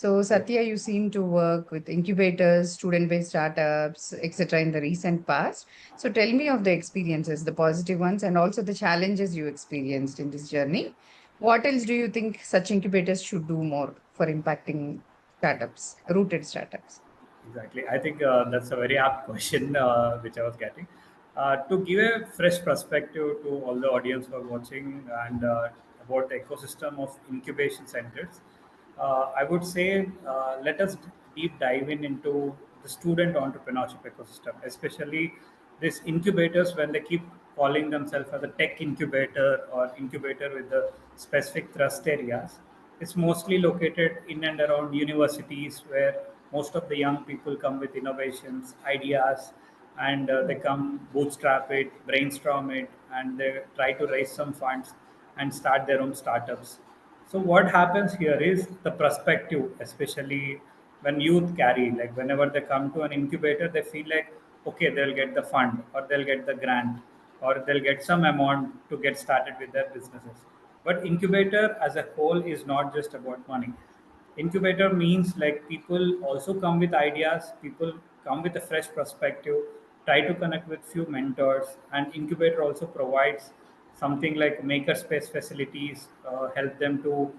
So, Yes. Satya, you seem to work with incubators, student-based startups, etc. in the recent past. So, tell me of the experiences, the positive ones, and also the challenges you experienced in this journey. What else do you think such incubators should do more for impacting startups, rooted startups? Exactly. I think that's a very apt question which I was getting. To give a fresh perspective to all the audience who are watching and about the ecosystem of incubation centers, I would say let us deep dive into the student entrepreneurship ecosystem, especially these incubators when they keep calling themselves as a tech incubator or incubator with the specific thrust areas. It's mostly located in and around universities where most of the young people come with innovations, ideas, and they come bootstrap it, brainstorm it, and they try to raise some funds and start their own startups. So what happens here is the perspective, especially when youth carry, like whenever they come to an incubator, they feel like, okay, they'll get the fund or they'll get the grant or they'll get some amount to get started with their businesses. But incubator as a whole is not just about money. Incubator means like people also come with ideas, people come with a fresh perspective, try to connect with few mentors, and incubator also provides something like makerspace facilities, help them to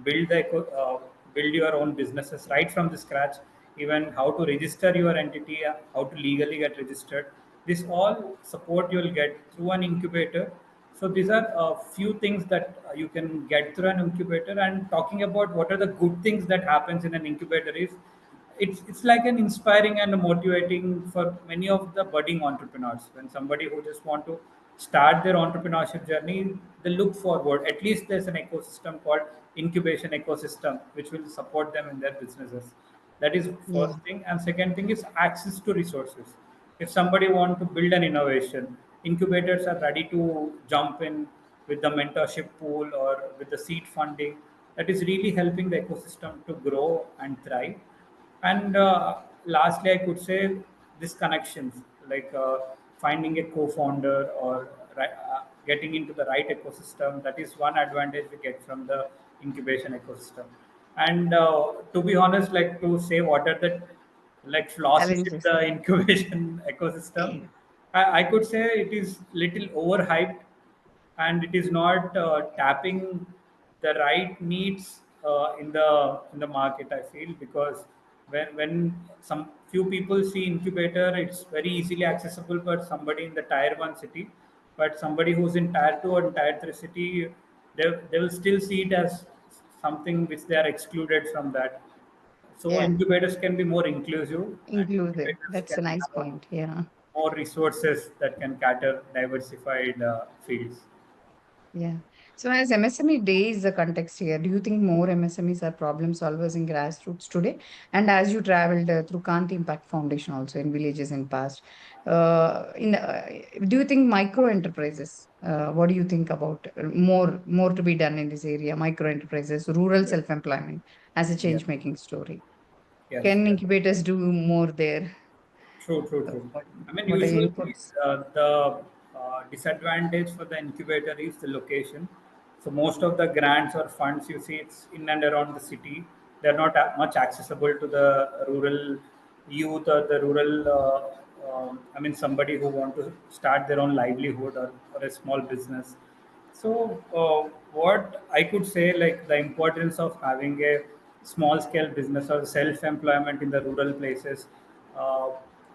build build your own businesses right from the scratch, even how to register your entity, how to legally get registered. This all support you will get through an incubator. So these are a few things that you can get through an incubator. And talking about what are the good things that happens in an incubator is it's like an inspiring and motivating for many of the budding entrepreneurs. When somebody who just want to start their entrepreneurship journey, they look forward. At least there's an ecosystem called incubation ecosystem, which will support them in their businesses. That is Yeah. first thing. And second thing is access to resources. If somebody want to build an innovation, incubators are ready to jump in with the mentorship pool or with the seed funding. That is really helping the ecosystem to grow and thrive. And lastly, I could say these connections, like finding a co-founder or getting into the right ecosystem. That is one advantage we get from the incubation ecosystem. And to be honest, like to say what are the like flaws in Challenges. the incubation ecosystem, I could say it is little overhyped and it is not tapping the right needs in the market. I feel because when some few people see incubator, it's very easily accessible for somebody in the tier one city, but somebody who's in tier two or tier three city, they will still see it as something which they are excluded from that. So Yeah. incubators can be more inclusive, and Inclusive. incubators That's a can nice have point. Yeah. more resources that can cater diversified fields. Yeah. So, as MSME Day is the context here, do you think more MSMEs are problem solvers in grassroots today? And as you traveled through Kant Impact Foundation also in villages in past, do you think micro enterprises? What do you think about more to be done in this area? Micro enterprises, rural Yes. self employment as a Yeah. change making story. Yes. Can Yes. incubators do more there? True. True. Uh, True. What, I mean, what are your usually inputs? the disadvantage for the incubator is the location. So most of the grants or funds you see, it's in and around the city. They're not much accessible to the rural youth or the rural. I mean, somebody who want to start their own livelihood or a small business. So, what I could say, like the importance of having a small scale business or self employment in the rural places, uh,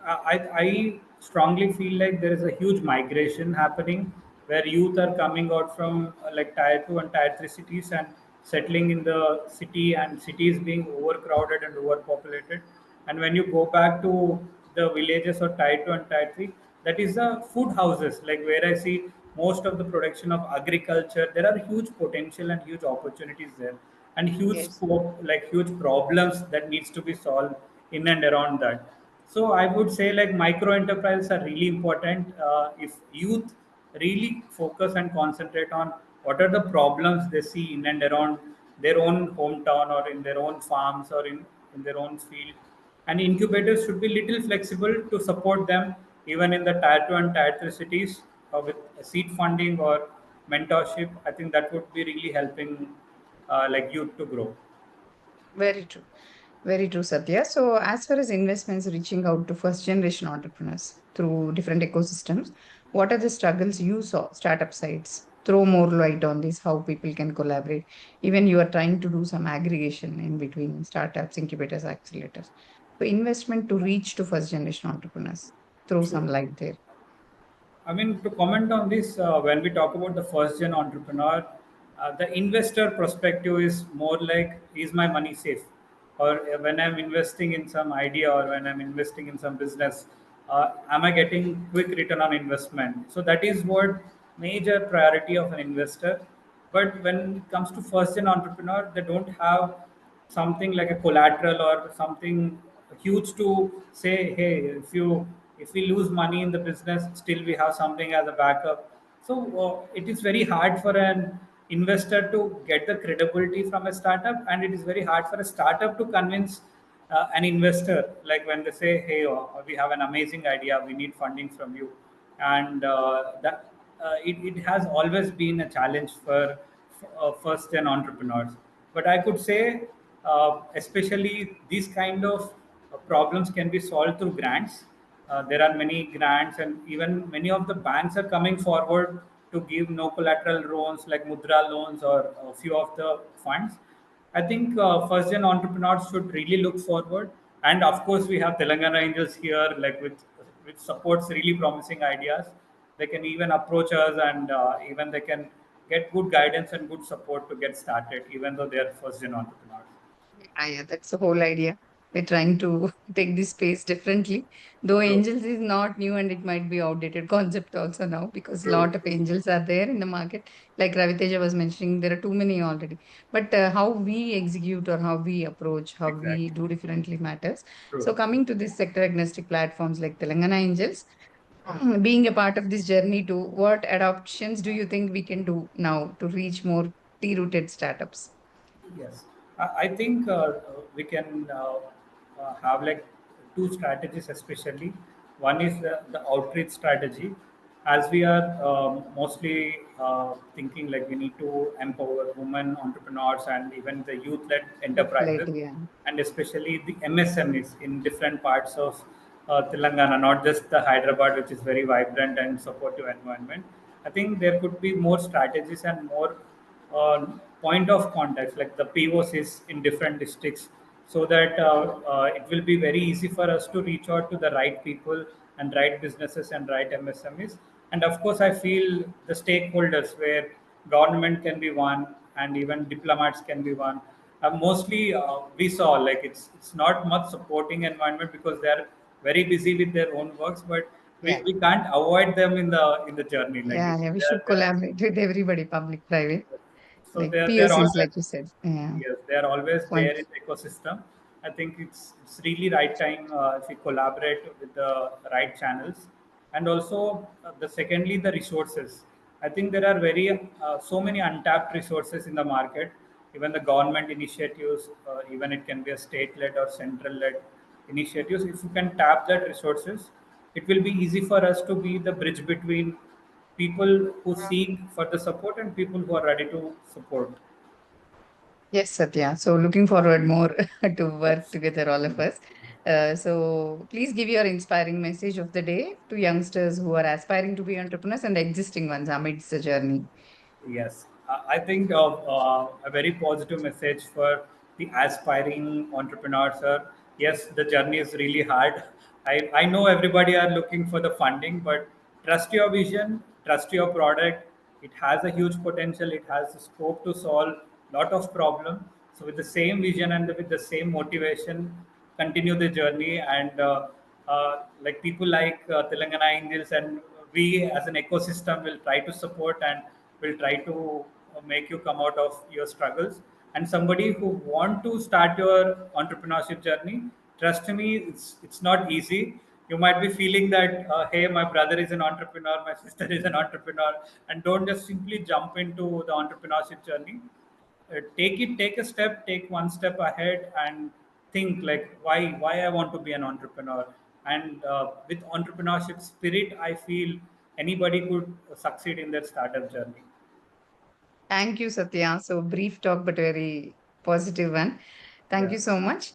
I strongly feel like there is a huge migration happening where youth are coming out from like tier two and tier three cities and settling in the city, and cities being overcrowded and overpopulated. And when you go back to the villages or tier two and tier three, that is the food houses, like where I see most of the production of agriculture. There are huge potential and huge opportunities there, and huge Yes. scope, like huge problems that needs to be solved in and around that. So I would say like micro enterprises are really important. If youth really focus and concentrate on what are the problems they see in and around their own hometown or in their own farms or in their own field, and incubators should be little flexible to support them even in the tier 2 and tier 3 cities with seed funding or mentorship. I think that would be really helping like youth to grow. Very true. Very true, Satya. So, as far as investments reaching out to first generation entrepreneurs through different ecosystems, what are the struggles you saw? Startup sites. Throw more light on this, how people can collaborate. Even you are trying to do some aggregation in between startups, incubators, accelerators. So, investment to reach to first generation entrepreneurs. Throw some True. light there. I mean, to comment on this, when we talk about the first gen entrepreneur, the investor perspective is more like, is my money safe? Or when I'm investing in some idea or when I'm investing in some business, am I getting quick return on investment? So that is what major priority of an investor. But when it comes to first gen entrepreneur, they don't have something like a collateral or something huge to say, hey, if we lose money in the business, still we have something as a backup. So it is very hard for an investor to get the credibility from a startup, and it is very hard for a startup to convince an investor, like when they say, hey, we have an amazing idea, we need funding from you. And that it has always been a challenge for first gen entrepreneurs. But I could say, especially these kind of problems can be solved through grants. There are many grants, and even many of the banks are coming forward to give no collateral loans like Mudra loans or a few of the funds. I think first gen entrepreneurs should really look forward. And of course, we have Telangana Angels here, like which supports really promising ideas. They can even approach us, and even they can get good guidance and good support to get started, even though they are first gen entrepreneurs. Yeah, that's the whole idea. We're trying to take this space differently. Though True, angels is not new and it might be outdated concept also now because a true, lot of true. angels are there in the market. Like Raviteja was mentioning, there are too many already. But how we execute or how we approach, how we Exactly. do differently matters. So True, true. coming to this sector agnostic platforms like Telangana Angels, being a part of this journey to what adoptions do you think we can do now to reach more T-rooted startups? Yes, I think we can have like two strategies, especially. One is the outreach strategy, as we are mostly thinking like we need to empower women entrepreneurs and even the youth-led enterprises, Definitely, yeah. and especially the MSMEs in different parts of Telangana, not just the Hyderabad, which is very vibrant and supportive environment. I think there could be more strategies and more point of contact, like the POCs in different districts, so that it will be very easy for us to reach out to the right people and right businesses and right MSMEs. And of course, I feel the stakeholders, where government can be one and even diplomats can be one. Mostly, we saw like it's not much supporting environment because they are very busy with their own works, but Yeah. we can't avoid them in the journey. Like Yeah, yeah, we should they are collaborate with everybody, public, private, so like they're POCs, always, like you said. Yeah. yes, they are always there in Once, the ecosystem. I think it's really right time if we collaborate with the right channels, and also the secondly the resources. I think there are very so many untapped resources in the market. Even the government initiatives, even it can be a state-led or central-led initiatives. If you can tap that resources, it will be easy for us to be the bridge between people who seek for the support and people who are ready to support. yes, Satya. So looking forward more to work Yes. together, all of us. So please give your inspiring message of the day to youngsters who are aspiring to be entrepreneurs and existing ones amidst the journey. Yes, I think of a very positive message for the aspiring entrepreneurs. Yes, the journey is really hard. I know everybody are looking for the funding, but trust your vision, trust your product. It has a huge potential. It has the scope to solve lot of problem. So with the same vision and with the same motivation, continue the journey. And like people like Telangana Angels, and we as an ecosystem will try to support and will try to make you come out of your struggles. And somebody who want to start your entrepreneurship journey, trust me, it's not easy. You might be feeling that, hey, my brother is an entrepreneur, my sister is an entrepreneur, and don't just simply jump into the entrepreneurship journey. Take a step, take one step ahead, and think like why I want to be an entrepreneur. And with entrepreneurship spirit, I feel anybody could succeed in their startup journey. Thank you, Satya. So brief talk, but very positive one. Thank Yeah. you so much.